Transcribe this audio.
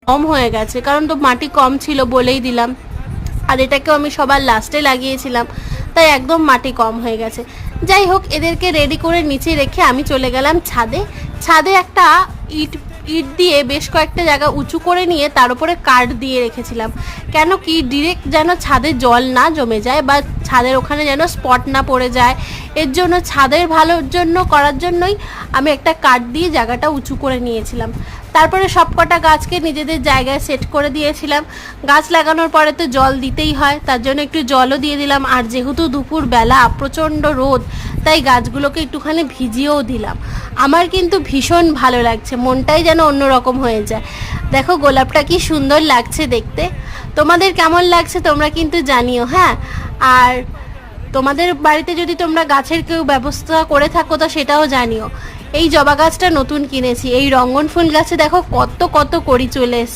কম হয়ে গেছে, কারণ তো মাটি কম ছিল বলেই দিলাম, আর এটাকেও আমি সবার লাস্টে লাগিয়েছিলাম, তাই একদম মাটি কম হয়ে গেছে। যাই হোক, এদেরকে রেডি করে নিচে রেখে আমি চলে গেলাম ছাদে। ছাদে একটা ইট ইট দিয়ে বেশ কয়েকটা জায়গা উঁচু করে নিয়ে তার উপরে কাঠ দিয়ে রেখেছিলাম, কেন কি ডিরেক্ট যেন ছাদে জল না জমে যায় বা ছাদের ওখানে যেন স্পট না পড়ে যায়, এর জন্য ছাদের ভালোর জন্য করার জন্যই আমি একটা কাঠ দিয়ে জায়গাটা উঁচু করে নিয়েছিলাম। তারপরে সবকটা গাছকে নিজেদের জায়গায় সেট করে দিয়েছিলাম। গাছ লাগানোর পরে তো জল দিতেই হয়, তার জন্য একটু জলও দিয়ে দিলাম। আর যেহেতু দুপুর বেলা প্রচণ্ড রোদ, তাই গাছগুলোকে একটুখানি ভিজিয়েও দিলাম। আমার কিন্তু ভীষণ ভালো লাগছে, মনটাই যেন অন্যরকম হয়ে যায়। দেখো গোলাপটা কি সুন্দর লাগছে দেখতে। তোমাদের কেমন লাগছে তোমরা কিন্তু জানিও, হ্যাঁ। আর তোমাদের বাড়িতে যদি তোমরা গাছের কেউ ব্যবস্থা করে থাকো তো সেটাও জানিও। এই জবা গাছটা নতুন কিনেছি, এই রঙ্গন ফুল গাছে দেখো কত কত কড়ি চলে এসছে।